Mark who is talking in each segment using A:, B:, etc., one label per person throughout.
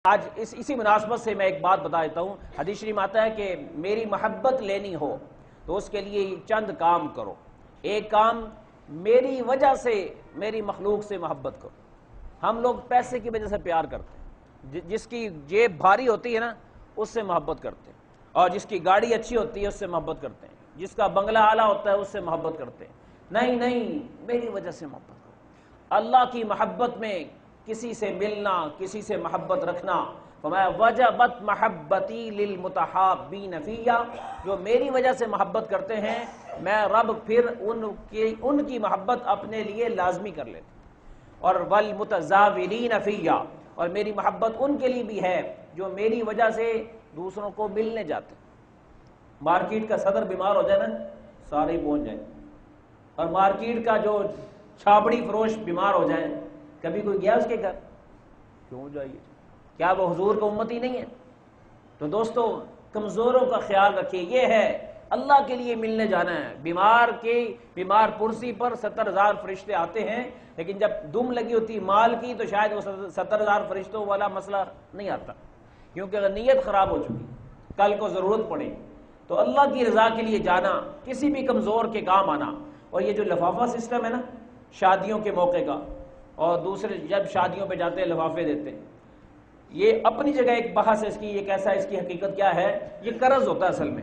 A: آج اسی مناسبت سے میں ایک بات بتا دیتا ہوں. حدیث شریف آتا ہے کہ میری محبت لینی ہو تو اس کے لیے چند کام کرو. ایک کام، میری وجہ سے میری مخلوق سے محبت کرو. ہم لوگ پیسے کی وجہ سے پیار کرتے ہیں، جس کی جیب بھاری ہوتی ہے نا اس سے محبت کرتے ہیں، اور جس کی گاڑی اچھی ہوتی ہے اس سے محبت کرتے ہیں، جس کا بنگلہ اعلیٰ ہوتا ہے اس سے محبت کرتے ہیں. نہیں، میری وجہ سے محبت کرو. اللہ کی محبت میں کسی سے ملنا، کسی سے محبت رکھنا، فرمایا وجبت محبتی للمتحابین فیہ، جو میری وجہ سے محبت کرتے ہیں میں رب پھر ان کی محبت اپنے لیے لازمی کر لیتا. اور والمتزاورین فیہ، اور میری محبت ان کے لیے بھی ہے جو میری وجہ سے دوسروں کو ملنے جاتے. مارکیٹ کا صدر بیمار ہو جائے نا سارے ہی پہنچ جائیں، اور مارکیٹ کا جو چھاپڑی فروش بیمار ہو جائے، کبھی کوئی گیا اس کے گھر؟ کیوں جائیے؟ کیا وہ حضور کا امتی نہیں ہے؟ تو دوستو کمزوروں کا خیال رکھیے. یہ ہے اللہ کے لیے ملنے جانا ہے. بیمار پرسی پر 70,000 فرشتے آتے ہیں، لیکن جب دم لگی ہوتی مال کی تو شاید وہ 70,000 فرشتوں والا مسئلہ نہیں آتا، کیونکہ اگر نیت خراب ہو چکی کل کو ضرورت پڑے. تو اللہ کی رضا کے لیے جانا، کسی بھی کمزور کے کام آنا. اور یہ جو لفافہ سسٹم ہے نا شادیوں کے موقع کا، اور دوسرے جب شادیوں پہ جاتے ہیں لفافے دیتے ہیں، یہ اپنی جگہ ایک بحث ہے اس کی. یہ کیسا ہے، اس کی حقیقت کیا ہے؟ یہ قرض ہوتا ہے اصل میں.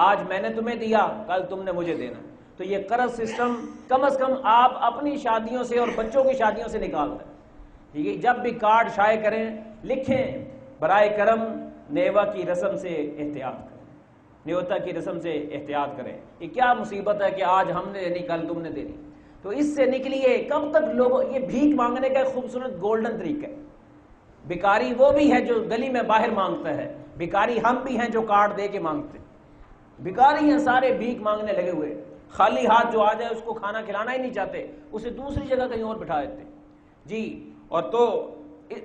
A: آج میں نے تمہیں دیا، کل تم نے مجھے دینا. تو یہ قرض سسٹم کم از کم آپ اپنی شادیوں سے اور بچوں کی شادیوں سے نکالتا ہے. ٹھیک ہے، جب بھی کارڈ شائع کریں لکھیں برائے کرم نیوا کی رسم سے احتیاط کریں، نیوتا کی رسم سے احتیاط کریں. یہ کیا مصیبت ہے کہ آج ہم نے دینی کل تم نے دینی. تو اس سے نکلیے. کب تک لوگوں، یہ بھیک مانگنے کا ایک خوبصورت گولڈن طریقہ ہے. بھکاری وہ بھی ہے جو گلی میں باہر مانگتا ہے، بھکاری ہم بھی ہیں جو کارڈ دے کے مانگتے ہیں. بھکاری ہیں سارے بھیک مانگنے لگے ہوئے. خالی ہاتھ جو آ جائے اس کو کھانا کھلانا ہی نہیں چاہتے، اسے دوسری جگہ کہیں اور بٹھا دیتے جی. اور تو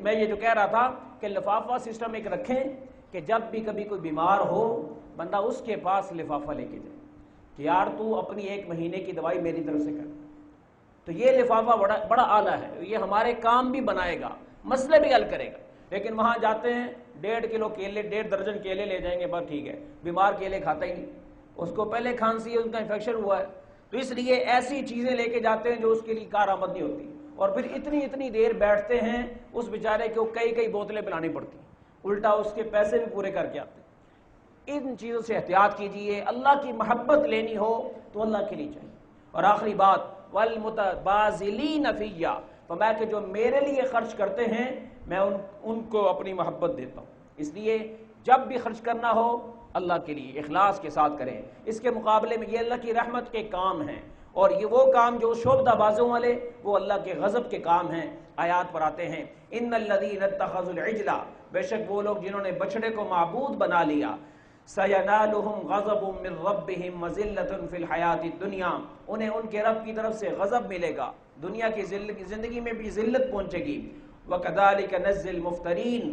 A: میں یہ جو کہہ رہا تھا کہ لفافہ سسٹم ایک رکھیں کہ جب بھی کبھی کوئی بیمار ہو بندہ اس کے پاس لفافہ لے کے جائے کہ یار تو اپنی 1 مہینے کی دوائی میری طرف سے کر. تو یہ لفافہ بڑا اعلیٰ ہے. یہ ہمارے کام بھی بنائے گا، مسئلے بھی حل کرے گا. لیکن وہاں جاتے ہیں 1.5 کلو کیلے، 1.5 درجن کیلے لے جائیں گے، بس ٹھیک ہے. بیمار کیلے کھاتا ہی نہیں، اس کو پہلے کھانسی ہے، اس کا انفیکشن ہوا ہے. تو اس لیے ایسی چیزیں لے کے جاتے ہیں جو اس کے لیے کارآمد نہیں ہوتی، اور پھر اتنی دیر بیٹھتے ہیں اس بیچارے کو کئی بوتلیں پلانی پڑتی، الٹا اس کے پیسے بھی پورے کر کے آتے. ان چیزوں سے احتیاط کیجئے. اللہ کی محبت لینی ہو تو اللہ کے لیے چاہیے. اور آخری بات والمتبازلین فیہ، فرمایا کہ جو میرے لیے خرچ کرتے ہیں میں ان کو اپنی محبت دیتا ہوں. اس لیے جب بھی خرچ کرنا ہو اللہ کے لیے اخلاص کے ساتھ کریں. اس کے مقابلے میں یہ اللہ کی رحمت کے کام ہیں، اور یہ وہ کام جو شعبدہ بازوں والے وہ اللہ کے غضب کے کام ہیں. آیات پر آتے ہیں ان الذین اتخذوا العجل، بے شک وہ لوگ جنہوں نے بچڑے کو معبود بنا لیا، سینالہم غضب من ربہم وذلۃ فی الحیاۃ الدنیا، انہیں ان کے رب کی طرف سے غضب ملے گا، دنیا کی زندگی میں بھی ذلت پہنچے گی. وکذالک نجزی المفترین،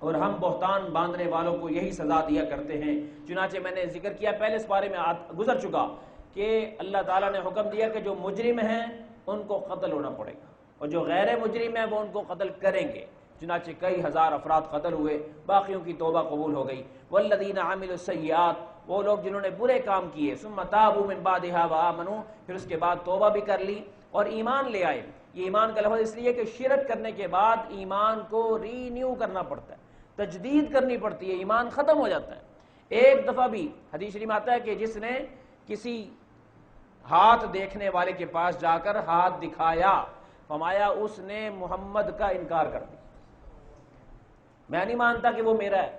A: اور ہم بہتان باندھنے والوں کو یہی سزا دیا کرتے ہیں. چنانچہ میں نے ذکر کیا پہلے اس بارے میں گزر چکا کہ اللہ تعالیٰ نے حکم دیا کہ جو مجرم ہیں ان کو قتل ہونا پڑے گا، اور جو غیر مجرم ہیں وہ ان کو قتل کریں گے. چنانچہ کئی ہزار افراد قتل ہوئے، باقیوں کی توبہ قبول ہو گئی. والذین عملوا السیئات، وہ لوگ جنہوں نے برے کام کیے، ثم تابوا من بعدها وآمنوا، پھر اس کے بعد توبہ بھی کر لی اور ایمان لے آئے. یہ ایمان کا لفظ اس لیے کہ شرک کرنے کے بعد ایمان کو رینیو کرنا پڑتا ہے، تجدید کرنی پڑتی ہے، ایمان ختم ہو جاتا ہے. ایک دفعہ بھی حدیث شریف میں آتا ہے کہ جس نے کسی ہاتھ دیکھنے والے کے پاس جا کر ہاتھ دکھایا، فرمایا اس نے محمد کا انکار کر دیا. میں نہیں مانتا کہ وہ میرا ہے،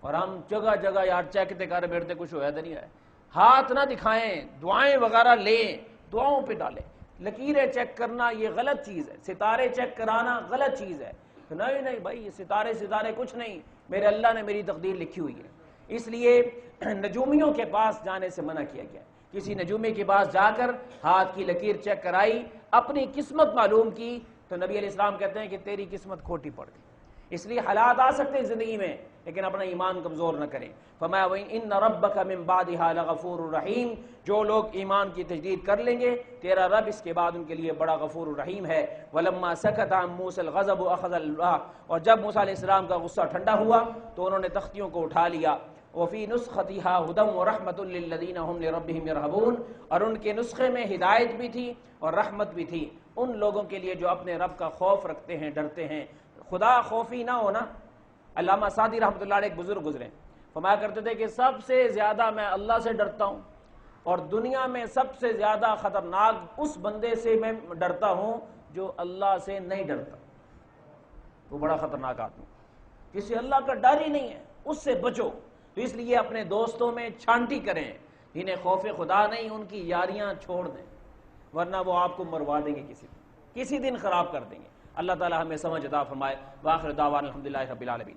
A: اور ہم جگہ جگہ یار چیک کر بیٹھتے کچھ ہوا تو نہیں ہے. ہاتھ نہ دکھائیں، دعائیں وغیرہ لیں، دعاؤں پہ ڈالیں. لکیریں چیک کرنا یہ غلط چیز ہے، ستارے چیک کرانا غلط چیز ہے. نہیں بھائی، یہ ستارے کچھ نہیں، میرے اللہ نے میری تقدیر لکھی ہوئی ہے. اس لیے نجومیوں کے پاس جانے سے منع کیا گیا. کسی نجومی کے پاس جا کر ہاتھ کی لکیر چیک کرائی، اپنی قسمت معلوم کی، تو نبی علیہ السلام کہتے ہیں کہ تیری قسمت کھوٹی پڑ گئی. اس لیے حالات آ سکتے ہیں زندگی میں، لیکن اپنا ایمان کمزور نہ کریں۔ فرمایا وَإِنَّ رَبَّكَ مِن بَعْدِهَا لَغَفُورٌ رَحِيمٌ، جو لوگ ایمان کی تجدید کر لیں گے تیرا رب اس کے بعد ان کے لیے بڑا غفور الرحیم ہے۔ وَلَمَّا سَكَتَ عَن مُوسَى الْغَضَبُ أَخَذَ الْأَلْوَاحَ، اور جب موسیٰ علیہ السلام کا غصہ ٹھنڈا ہوا تو انہوں نے تختیوں کو اٹھا لیا۔ وَفِي نُسْخَتِهَا هُدًى وَرَحْمَةٌ لِّلَّذِينَ هُمْ لِرَبِّهِمْ يَرْهَبُونَ، اور ان کے نسخے میں ہدایت بھی تھی اور رحمت بھی تھی ان لوگوں کے لیے جو اپنے رب کا خوف رکھتے ہیں، ڈرتے ہیں۔ خدا خوفی نہ ہونا، علامہ سعدی رحمۃ اللہ علیہ ایک بزرگ گزرے، فرمایا کرتے تھے کہ سب سے زیادہ میں اللہ سے ڈرتا ہوں، اور دنیا میں سب سے زیادہ خطرناک اس بندے سے میں ڈرتا ہوں جو اللہ سے نہیں ڈرتا۔ وہ بڑا خطرناک آدمی، کسی اللہ کا ڈر ہی نہیں ہے، اس سے بچو۔ تو اس لیے اپنے دوستوں میں چھانٹی کریں، انہیں خوف خدا نہیں، ان کی یاریاں چھوڑ دیں، ورنہ وہ آپ کو مروا دیں گے، کسی دن خراب کر دیں گے۔ اللہ تعالی ہمیں سمجھ عطا فرمائے۔ وآخر دعوانا الحمدللہ رب العالمین۔